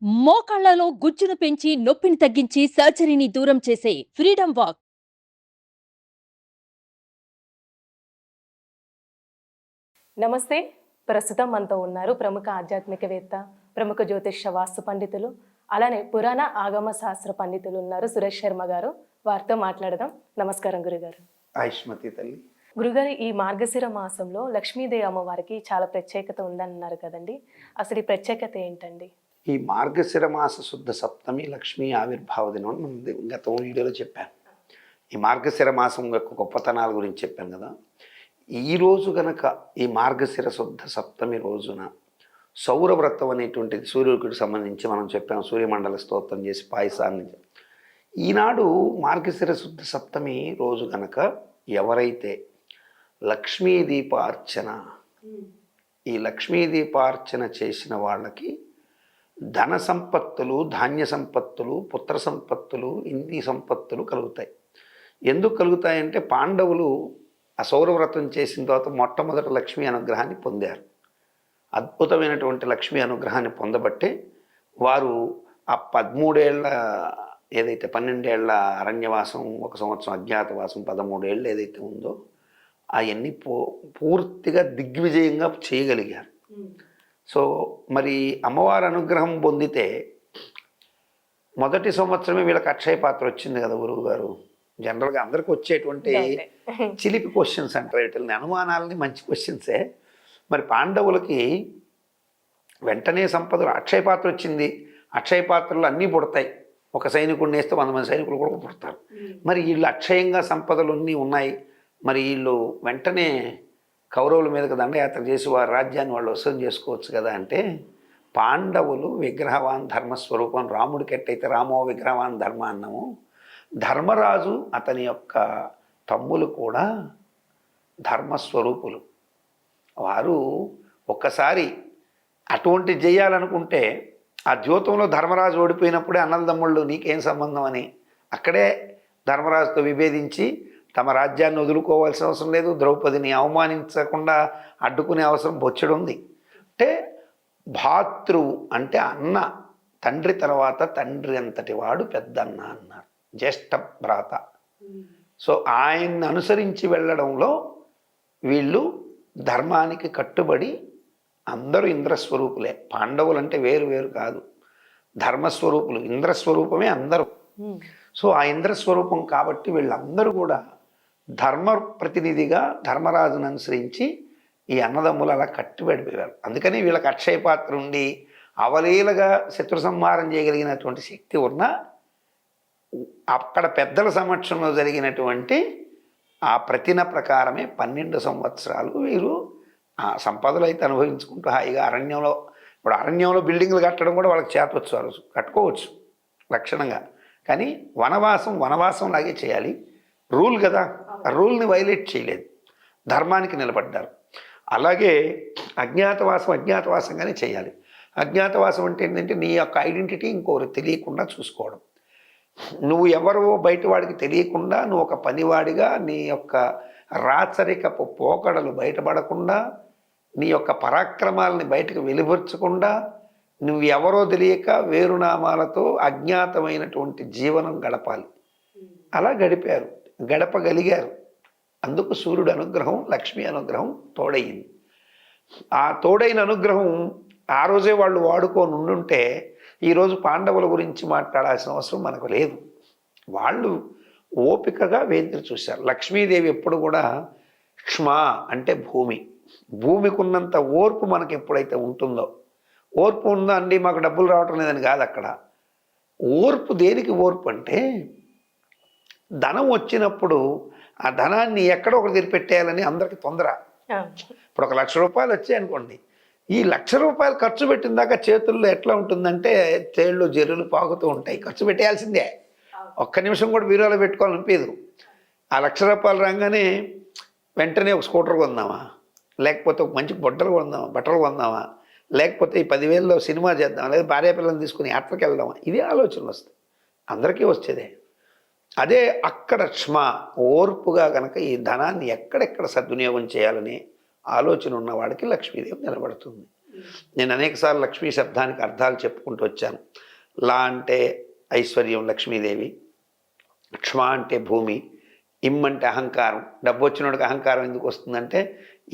మోకాళ్లలో గుజ్జును పెంచి నొప్పిని తగ్గించి సర్జరీని దూరం చేసే ఫ్రీడమ్ వాక్. నమస్తే. ప్రస్తుతం మనతో ఉన్నారు ప్రముఖ ఆధ్యాత్మికవేత్త, ప్రముఖ జ్యోతిష్య వాస్తు పండితులు, అలానే పురాణ ఆగమ శాస్త్ర పండితులు ఉన్నారు సురేష్ శర్మ గారు. వారితో మాట్లాడదాం. నమస్కారం గురుగారు. ఆయుష్మతి తల్లి. గురుగారు, ఈ మార్గశిర మాసంలో లక్ష్మీదేవి అమ్మవారికి చాలా ప్రత్యేకత ఉందన్నారు కదండి. అసలు ఈ ప్రత్యేకత ఏంటండి? ఈ మార్గశిర మాస శుద్ధ సప్తమి లక్ష్మీ ఆవిర్భావ దినం అని మనం గత వీడియోలో చెప్పాను. ఈ మార్గశిర మాసం యొక్క గొప్పతనాల గురించి చెప్పాను కదా. ఈరోజు గనక ఈ మార్గశిర శుద్ధ సప్తమి రోజున సౌరవ్రతం అనేటువంటిది సూర్యుడికి సంబంధించి మనం చెప్పాం. సూర్యమండల స్తోత్రం చేసి పాయసాన్ని. ఈనాడు మార్గశిర శుద్ధ సప్తమి రోజు గనక ఎవరైతే లక్ష్మీ దీపార్చన ఈ లక్ష్మీ దీపార్చన చేసిన వాళ్ళకి ధన సంపత్తులు, ధాన్య సంపత్తులు, పుత్ర సంపత్తులు, ఇన్ని సంపత్తులు కలుగుతాయి. ఎందుకు కలుగుతాయంటే పాండవులు ఆ సౌరవ్రతం చేసిన తర్వాత మొట్టమొదటి లక్ష్మీ అనుగ్రహాన్ని పొందారు. అద్భుతమైనటువంటి లక్ష్మీ అనుగ్రహాన్ని పొందబట్టే వారు ఆ 13 ఏళ్ల ఏదైతే 12 ఏళ్ల అరణ్యవాసం, 1 సంవత్సరం అజ్ఞాతవాసం, 13 ఏళ్ళు ఏదైతే ఉందో అవన్నీ పూర్తిగా దిగ్విజయంగా చేయగలిగారు. సో మరి అమ్మవారి అనుగ్రహం పొందితే మొదటి సంవత్సరమే వీళ్ళకి అక్షయ పాత్ర వచ్చింది కదా గురువు గారు. జనరల్గా అందరికి వచ్చేటువంటి చిలిపి క్వశ్చన్స్ అంటారు, వీటిని అనుమానాలని మంచి క్వశ్చన్సే. మరి పాండవులకి వెంటనే సంపదలు అక్షయ పాత్ర వచ్చింది. అక్షయ పాత్రలు అన్నీ పుడతాయి. ఒక సైనికుడిని వేస్తే 100 మంది సైనికులు కూడా పుడతారు. మరి వీళ్ళు అక్షయంగా సంపదలు అన్నీ ఉన్నాయి. మరి వీళ్ళు వెంటనే కౌరవుల మీదకి దండయాత్ర చేసి వారి రాజ్యాన్ని వాళ్ళు వసూలు చేసుకోవచ్చు కదా అంటే, పాండవులు విగ్రహవాన్ ధర్మస్వరూపం. రాముడికి ఎట్టయితే రామో విగ్రహవాన్ ధర్మ అన్నము, ధర్మరాజు అతని యొక్క తమ్ములు కూడా ధర్మస్వరూపులు. వారు ఒక్కసారి అటువంటి చేయాలనుకుంటే ఆ ద్యోతంలో ధర్మరాజు ఓడిపోయినప్పుడే అన్నదమ్ముళ్ళు నీకేం సంబంధం అని అక్కడే ధర్మరాజుతో విభేదించి తమ రాజ్యాన్ని వదులుకోవాల్సిన అవసరం లేదు. ద్రౌపదిని అవమానించకుండా అడ్డుకునే అవసరం బొచ్చెడుంది. అంటే భాతృవు అంటే అన్న, తండ్రి తర్వాత తండ్రి అంతటి వాడు పెద్దన్న అన్నారు, జ్యేష్ఠ భ్రాత. సో ఆయన్ని అనుసరించి వెళ్ళడంలో వీళ్ళు ధర్మానికి కట్టుబడి అందరూ ఇంద్రస్వరూపులే. పాండవులు అంటే వేరు వేరు కాదు, ధర్మస్వరూపులు. ఇంద్రస్వరూపమే అందరూ. సో ఆ ఇంద్రస్వరూపం కాబట్టి వీళ్ళందరూ కూడా ధర్మ ప్రతినిధిగా ధర్మరాజును అనుసరించి ఈ అన్నదమ్ములు అలా కట్టుబడిపోయారు. అందుకని వీళ్ళకి అక్షయ పాత్ర ఉండి అవలీలగా శత్రు సంహారం చేయగలిగినటువంటి శక్తి ఉన్నా అక్కడ పెద్దల సమక్షంలో జరిగినటువంటి ఆ ప్రతిన ప్రకారమే 12 సంవత్సరాలు వీరు ఆ సంపదలు అయితే అనుభవించుకుంటూ హాయిగా అరణ్యంలో, ఇప్పుడు అరణ్యంలో బిల్డింగ్లు కట్టడం కూడా వాళ్ళకి చేతవచ్చు, వాళ్ళు కట్టుకోవచ్చు లక్షణంగా. కానీ వనవాసం లాగే చేయాలి. రూల్ కదా, రూల్ని వైలేట్ చేయలేదు, ధర్మానికి నిలబడ్డారు. అలాగే అజ్ఞాతవాసంగానే చేయాలి. అజ్ఞాతవాసం అంటే ఏంటంటే నీ యొక్క ఐడెంటిటీ ఇంకొకరు తెలియకుండా చూసుకోవడం. నువ్వు ఎవరో బయట వాడికి తెలియకుండా, నువ్వు ఒక పనివాడిగా నీ యొక్క రాచరికపు పోకడలు బయటపడకుండా, నీ యొక్క పరాక్రమాలని బయటకు వెలువర్చకుండా, నువ్వు ఎవరో తెలియక వేరునామాలతో అజ్ఞాతమైనటువంటి జీవనం గడపాలి. అలా గడపగలిగారు. అందుకు సూర్యుడు అనుగ్రహం, లక్ష్మీ అనుగ్రహం తోడయింది. ఆ తోడైన అనుగ్రహం ఆ రోజే వాళ్ళు వాడుకొని ఉండుంటే ఈరోజు పాండవుల గురించి మాట్లాడాల్సిన అవసరం మనకు లేదు. వాళ్ళు ఓపికగా వేదిక చూశారు. లక్ష్మీదేవి ఎప్పుడు కూడా క్ష్మ అంటే భూమికి ఉన్నంత ఓర్పు మనకు ఎప్పుడైతే ఉంటుందో, ఓర్పు ఉందా అండి మాకు డబ్బులు రావటం లేదని కాదు. అక్కడ ఓర్పు దేనికి ఓర్పు అంటే, ధనం వచ్చినప్పుడు ఆ ధనాన్ని ఎక్కడో ఒకటి తెరిపెట్టేయాలని అందరికీ తొందర. ఇప్పుడు 1 లక్ష రూపాయలు వచ్చాయి అనుకోండి, ఈ 1 లక్ష రూపాయలు ఖర్చు పెట్టిన దాకా చేతుల్లో ఎట్లా ఉంటుందంటే తేళ్ళు జర్రులు పాకుతూ ఉంటాయి. ఖర్చు పెట్టేయాల్సిందే. ఒక్క నిమిషం కూడా బీరోలో పెట్టుకోవాలనిపించదు. ఆ 1 లక్ష రూపాయలు రాగానే వెంటనే ఒక స్కూటర్ కొందామా, లేకపోతే ఒక మంచి బట్టలు కొందామా, లేకపోతే ఈ 10,000లో సినిమా చేద్దామా, లేదా భార్య పిల్లల్ని తీసుకుని యాత్రకి వెళ్దామా, ఇదే ఆలోచనలు వస్తాయి. అందరికీ వచ్చేదే. అదే అక్కడ ఓర్పుగా కనుక ఈ ధనాన్ని ఎక్కడెక్కడ సద్వినియోగం చేయాలనే ఆలోచన ఉన్నవాడికి లక్ష్మీదేవి నిలబడుతుంది. నేను అనేకసార్లు లక్ష్మీ శబ్దానికి అర్థాలు చెప్పుకుంటూ వచ్చాను. లా అంటే ఐశ్వర్యం, లక్ష్మీదేవి. క్ష్మ అంటే భూమి. ఇమ్ అంటే అహంకారం. డబ్బు వచ్చినోడికి అహంకారం ఎందుకు వస్తుందంటే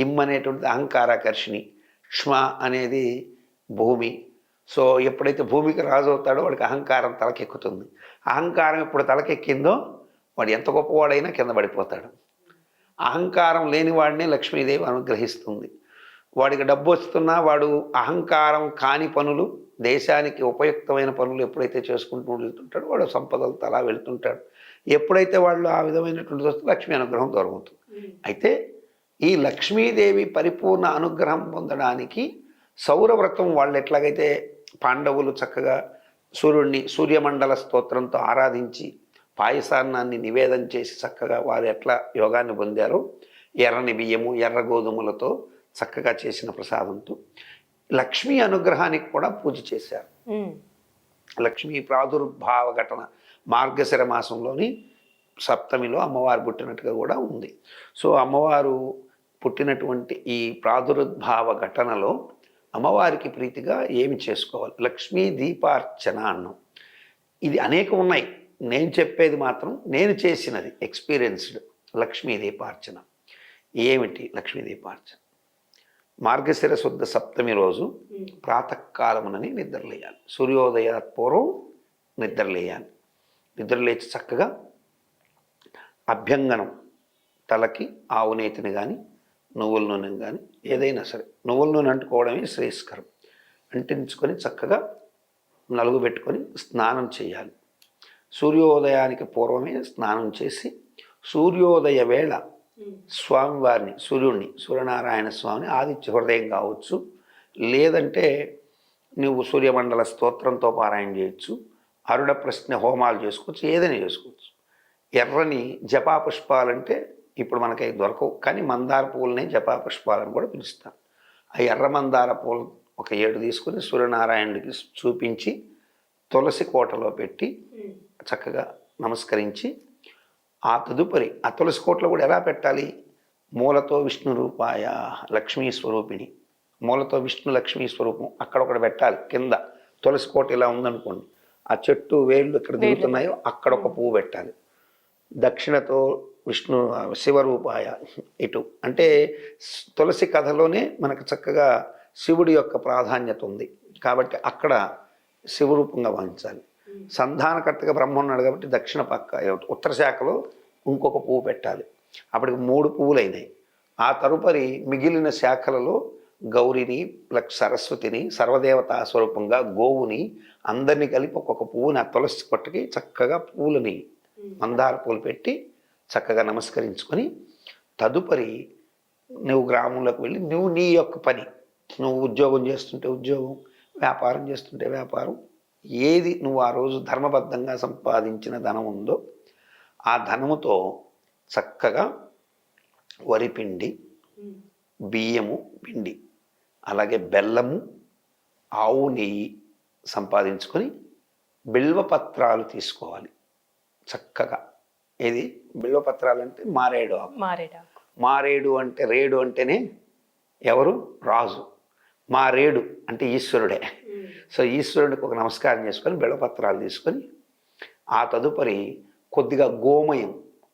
ఇమ్ అనేటువంటిది అహంకారాకర్షిణి. క్ష్మ అనేది భూమి. సో ఎప్పుడైతే భూమికి రాజు అవుతాడో వాడికి అహంకారం తలకెక్కుతుంది. అహంకారం ఎప్పుడు తలకెక్కిందో వాడు ఎంత గొప్పవాడైనా కింద పడిపోతాడు. అహంకారం లేని వాడిని లక్ష్మీదేవి అనుగ్రహిస్తుంది. వాడికి డబ్బు వస్తున్నా వాడు అహంకారం కాని పనులు, దేశానికి ఉపయుక్తమైన పనులు ఎప్పుడైతే చేసుకుంటూ వెళ్తుంటాడో వాడు సంపదలతో అలా వెళ్తుంటాడు. ఎప్పుడైతే వాళ్ళు ఆ విధమైనటువంటి వస్తే లక్ష్మీ అనుగ్రహం దొరుకుతుంది. అయితే ఈ లక్ష్మీదేవి పరిపూర్ణ అనుగ్రహం పొందడానికి సౌరవ్రతం వాళ్ళు ఎట్లాగైతే పాండవులు చక్కగా సూర్యుడిని సూర్యమండల స్తోత్రంతో ఆరాధించి పాయసాన్నాన్ని నివేదన చేసి చక్కగా వారు ఎట్లా యోగాన్ని పొందారో ఎర్రని బియ్యము, ఎర్ర గోధుమలతో చక్కగా చేసిన ప్రసాదంతో లక్ష్మీ అనుగ్రహానికి కూడా పూజ చేశారు. లక్ష్మీ ప్రాదుర్భావ ఘటన మార్గశిర మాసంలోని సప్తమిలో అమ్మవారు పుట్టినట్టుగా కూడా ఉంది. సో అమ్మవారు పుట్టినటువంటి ఈ ప్రాదుర్భావ ఘటనలో అమ్మవారికి ప్రీతిగా ఏమి చేసుకోవాలి? లక్ష్మీ దీపార్చన అన్నాం. ఇది అనేకం ఉన్నాయి. నేను చెప్పేది మాత్రం నేను చేసినది, ఎక్స్పీరియన్స్డ్ లక్ష్మీ దీపార్చన. ఏమిటి లక్ష్మీ దీపార్చన? మార్గశిర శుద్ధ సప్తమి రోజు ప్రాతకాలమునని నిద్రలేయాలి. సూర్యోదయాత్ పూర్వం నిద్రలేయాలి. నిద్రలేచి చక్కగా అభ్యంగనం, తలకి ఆవు నేతిని కానీ నువ్వుల నూనెని కానీ ఏదైనా సరే, నువ్వుల నూనె అంటుకోవడమే శ్రేయస్కరం. అంటించుకొని చక్కగా నలుగు పెట్టుకొని స్నానం చేయాలి. సూర్యోదయానికి పూర్వమే స్నానం చేసి సూర్యోదయ వేళ స్వామివారిని, సూర్యనారాయణ స్వామిని ఆదిత్య హృదయం కావచ్చు, లేదంటే నువ్వు సూర్యమండల స్తోత్రంతో పారాయణ చేయొచ్చు, అరుడ ప్రశ్న హోమాలు చేసుకోవచ్చు, ఏదైనా చేసుకోవచ్చు. ఎర్రని జపా పుష్పాలంటే ఇప్పుడు మనకి దొరకవు, కానీ మందార పువ్వులనే జపా పుష్పాలను కూడా పిలుస్తాం. ఆ ఎర్ర మందార పూలు ఒక 7 తీసుకుని సూర్యనారాయణుడికి చూపించి తులసి కోటలో పెట్టి చక్కగా నమస్కరించి ఆ తదుపరి ఆ తులసి కోటలో కూడా ఎలా పెట్టాలి? మూలతో విష్ణు రూపాయ లక్ష్మీ స్వరూపిణి, మూలతో విష్ణు లక్ష్మీ స్వరూపం అక్కడ ఒకటి పెట్టాలి. కింద తులసి కోట ఇలా ఉందనుకోండి, ఆ చెట్టు వేళ్ళు ఎక్కడ దిగుతున్నాయో అక్కడ ఒక పువ్వు పెట్టాలి. దక్షిణతో విష్ణు శివరూపాయ ఇటు, అంటే తులసి కథలోనే మనకు చక్కగా శివుడి యొక్క ప్రాధాన్యత ఉంది కాబట్టి అక్కడ శివరూపంగా భావించాలి. సంధానకర్తగా బ్రహ్మ ఉన్నాడు కాబట్టి దక్షిణ పక్క ఉత్తర శాఖలో ఇంకొక పువ్వు పెట్టాలి. అప్పటికి 3 పువ్వులు అయినాయి. ఆ తదుపరి మిగిలిన శాఖలలో గౌరిని, సరస్వతిని, సర్వదేవతా స్వరూపంగా గోవుని అందరినీ కలిపి ఒక్కొక్క పువ్వుని ఆ తులసి కొట్టకి చక్కగా పువ్వులని మందార పూలు పెట్టి చక్కగా నమస్కరించుకొని తదుపరి నువ్వు గ్రామంలోకి వెళ్ళి నువ్వు నీ యొక్క పని, నువ్వు ఉద్యోగం చేస్తుంటే ఉద్యోగం, వ్యాపారం చేస్తుంటే వ్యాపారం, ఏది నువ్వు ఆ రోజు ధర్మబద్ధంగా సంపాదించిన ధనం ఉందో ఆ ధనముతో చక్కగా వరిపిండి, బియ్యము పిండి, అలాగే బెల్లము, ఆవు నెయ్యి సంపాదించుకొని బిల్వపత్రాలు తీసుకోవాలి. చక్కగా ఏది బిల్వపత్రాలు అంటే మారేడు ఆకు. మారేడు అంటే రేడు అంటేనే ఎవరు? రాజు. మారేడు అంటే ఈశ్వరుడే. సో ఈశ్వరుడికి ఒక నమస్కారం చేసుకొని బిల్వపత్రాలు తీసుకొని ఆ తదుపరి కొద్దిగా గోమయం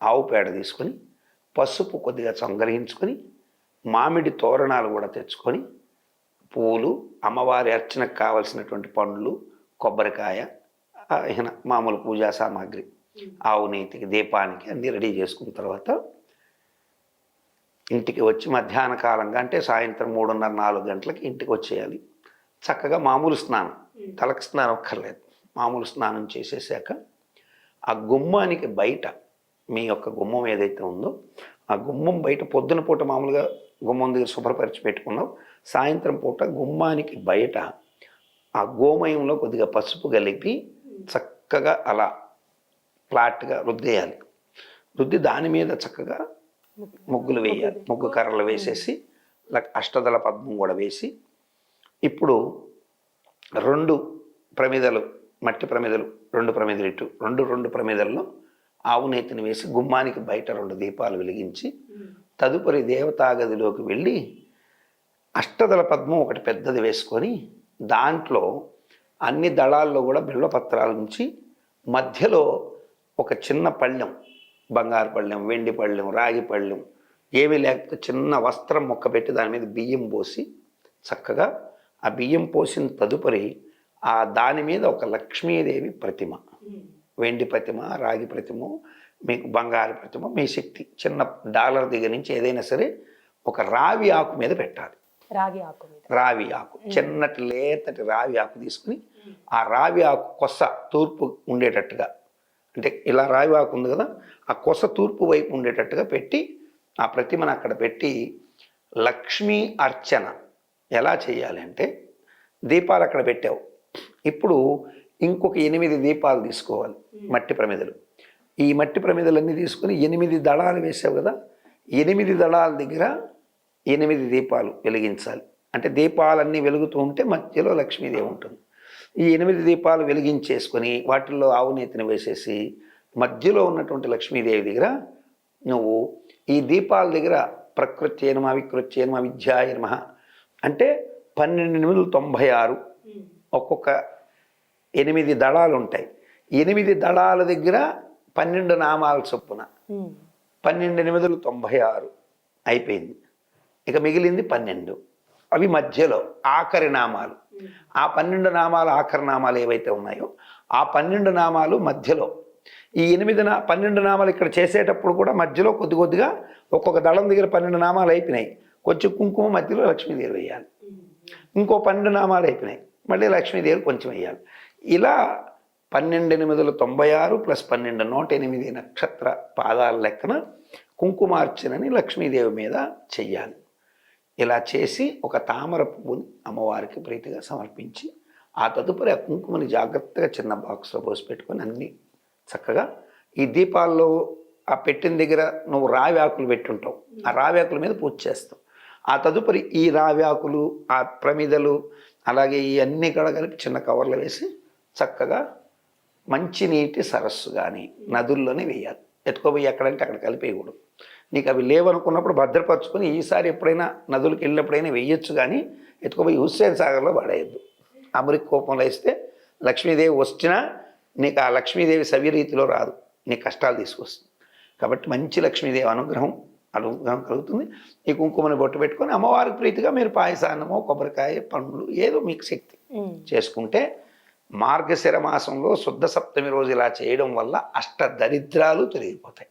ఆవు పేడ తీసుకొని పసుపు కొద్దిగా సంగ్రహించుకొని మామిడి తోరణాలు కూడా తెచ్చుకొని పూలు, అమ్మవారి అర్చనకు కావలసినటువంటి పండ్లు, కొబ్బరికాయ, మామూలు పూజా సామాగ్రి, ఆవు నేతికి, దీపానికి అన్నీ రెడీ చేసుకున్న తర్వాత ఇంటికి వచ్చి మధ్యాహ్న కాలంగా అంటే సాయంత్రం 3:30-4 గంటలకి ఇంటికి వచ్చేయాలి. చక్కగా మామూలు స్నానం, తలకు స్నానం అక్కర్లేదు, మామూలు స్నానం చేసేసాక ఆ గుమ్మానికి బయట, మీ యొక్క గుమ్మం ఏదైతే ఉందో ఆ గుమ్మం బయట పొద్దున పూట మామూలుగా గుమ్మం దగ్గర శుభ్రపరిచి పెట్టుకున్నాం, సాయంత్రం పూట గుమ్మానికి బయట ఆ గోమయంలో కొద్దిగా పసుపు కలిపి చక్కగా అలా ఫ్లాట్గా రుద్దేయాలి. రుద్ది దాని మీద చక్కగా ముగ్గులు వేయాలి. ముగ్గు కర్రలు వేసేసి అష్టదళ పద్మం కూడా వేసి ఇప్పుడు 2 ప్రమిదలు, మట్టి ప్రమిదలు, 2 ప్రమిదలు ఇటు, 2 ప్రమిదల్లో ఆవు నేతిని వేసి గుమ్మానికి బయట 2 దీపాలు వెలిగించి తదుపరి దేవతా గదిలోకి వెళ్ళి అష్టదళ పద్మం ఒకటి పెద్దది వేసుకొని దాంట్లో అన్ని దళాల్లో కూడా బిల్వపత్రాల నుంచి మధ్యలో ఒక చిన్న పళ్ళెం, బంగారు పళ్ళెం, వెండి పళ్ళెం, రాగి పళ్ళెం ఏమీ లేకపోతే చిన్న వస్త్రం మొక్క పెట్టి దాని మీద బియ్యం పోసి చక్కగా ఆ బియ్యం పోసిన తదుపరి ఆ దాని మీద ఒక లక్ష్మీదేవి ప్రతిమ, వెండి ప్రతిమ, రాగి ప్రతిమ, మీకు బంగారు ప్రతిమ, మీ శక్తి చిన్న డాలర్ దగ్గర నుంచి ఏదైనా సరే ఒక రావి ఆకు మీద పెట్టాలి. రాగి ఆకు మీద, రావి ఆకు, చిన్నటి లేతటి రావి ఆకు తీసుకుని ఆ రావి ఆకు కొస తూర్పు ఉండేటట్టుగా, అంటే ఇలా రావి ఆకు ఉంది కదా, ఆ కొస తూర్పు వైపు ఉండేటట్టుగా పెట్టి ఆ ప్రతిమను అక్కడ పెట్టి లక్ష్మీ అర్చన ఎలా చేయాలి అంటే, దీపాలు అక్కడ పెట్టావు, ఇప్పుడు ఇంకొక 8 దీపాలు తీసుకోవాలి, మట్టి ప్రమిదలు. ఈ మట్టి ప్రమిదలన్నీ తీసుకుని 8 దళాలు వేసావు కదా, 8 దళాల దగ్గర 8 దీపాలు వెలిగించాలి. అంటే దీపాలన్నీ వెలుగుతూ ఉంటే మధ్యలో లక్ష్మీదేవి ఉంటుంది. ఈ 8 దీపాలు వెలిగించేసుకొని వాటిల్లో ఆవు నేతిని వేసేసి మధ్యలో ఉన్నటువంటి లక్ష్మీదేవి దగ్గర నువ్వు ఈ దీపాల దగ్గర ప్రకృత్యై నమః, వికృత్యై నమః, విద్యాయ నమః అంటే 1296 ఒక్కొక్క 8 దళాలు ఉంటాయి. 8 దళాల దగ్గర 12 నామాల చొప్పున 12 8 96 అయిపోయింది. ఇక మిగిలింది 12. అవి మధ్యలో ఆఖరి నామాలు. ఆ 12 నామాలు ఆఖరి నామాలు ఏవైతే ఉన్నాయో ఆ 12 నామాలు మధ్యలో, ఈ 12 నామాలు ఇక్కడ చేసేటప్పుడు కూడా మధ్యలో కొద్ది కొద్దిగా ఒక్కొక్క దళం దగ్గర 12 నామాలు అయిపోయినాయి, కొంచెం కుంకుమ మధ్యలో లక్ష్మీదేవి వేయాలి. ఇంకో 12 నామాలు అయిపోయినాయి, మళ్ళీ లక్ష్మీదేవి కొంచెం వేయాలి. ఇలా 12 8 96 ప్లస్ 12 108 నక్షత్ర పాదాల లెక్కన కుంకుమార్చనని లక్ష్మీదేవి మీద చెయ్యాలి. ఇలా చేసి ఒక తామర పువ్వుని అమ్మవారికి ప్రీతిగా సమర్పించి ఆ తదుపరి ఆ కుంకుమని జాగ్రత్తగా చిన్న బాక్స్లో పోసి పెట్టుకొని అన్నీ చక్కగా ఈ దీపాల్లో ఆ పెట్టిన దగ్గర నువ్వు రావి ఆకులు పెట్టుంటావు, ఆ రావి ఆకుల మీద పూజ చేస్తావు. ఆ తదుపరి ఈ రావి ఆకులు, ఆ ప్రమిదలు, అలాగే ఈ అన్నీ కూడా కలిపి చిన్న కవర్లు వేసి చక్కగా మంచినీటి సరస్సు కానీ నదుల్లోనే వేయాలి. ఎత్తుకోపోయి ఎక్కడంటే అక్కడ కలిపేయకూడదు. నీకు అవి లేవనుకున్నప్పుడు భద్రపరచుకొని ఈసారి ఎప్పుడైనా నదులకు వెళ్ళినప్పుడైనా వేయొచ్చు, కానీ ఎత్తుకోపోయి హుస్సేన్ సాగర్లో పడేయద్దు. అమృత కోపంలో వేస్తే లక్ష్మీదేవి వచ్చినా నీకు ఆ లక్ష్మీదేవి సవ్యరీతిలో రాదు, నీ కష్టాలు తీసుకొస్తుంది. కాబట్టి మంచి లక్ష్మీదేవి అనుగ్రహం కలుగుతుంది. ఈ కుంకుమని బొట్టు పెట్టుకొని అమ్మవారికి ప్రీతిగా మీరు పాయసాన్నమో, కొబ్బరికాయ, పండ్లు ఏదో మీకు శక్తి చేసుకుంటే మార్గశిర మాసంలో శుద్ధ సప్తమి రోజు ఇలా చేయడం వల్ల అష్టదరిద్రాలు తొలగిపోతాయి.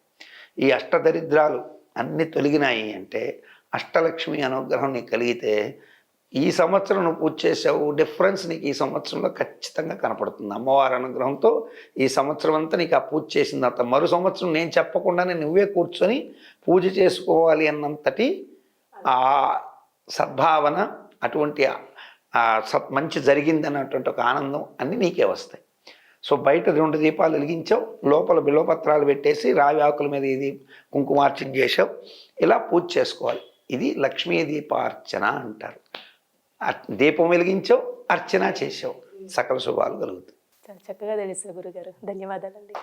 ఈ అష్టదరిద్రాలు అన్నీ తొలగినాయి అంటే అష్టలక్ష్మి అనుగ్రహం నీకు కలిగితే ఈ సంవత్సరం నువ్వు పూజ చేసావు, డిఫరెన్స్ నీకు ఈ సంవత్సరంలో ఖచ్చితంగా కనపడుతుంది. అమ్మవారి అనుగ్రహంతో ఈ సంవత్సరం అంతా నీకు ఆ పూజ చేసిన తర్వాత మరో సంవత్సరం నేను చెప్పకుండానే నువ్వే కూర్చొని పూజ చేసుకోవాలి అన్నంతటి ఆ సద్భావన, అటువంటి మంచి జరిగింది అన్నటువంటి ఒక ఆనందం అన్నీ నీకే వస్తాయి. సో బయట 2 దీపాలు వెలిగించావు, లోపల బిల్వపత్రాలు పెట్టేసి రావి ఆకుల మీద ఇది కుంకుమార్చన చేసావు. ఇలా పూజ చేసుకోవాలి. ఇది లక్ష్మీ దీపార్చన అంటారు. దీపం వెలిగించావు, అర్చన చేసావు, సకల శుభాలు కలుగుతాయి. చాలా చక్కగా తెలుసు గురుగారు, ధన్యవాదాలండి.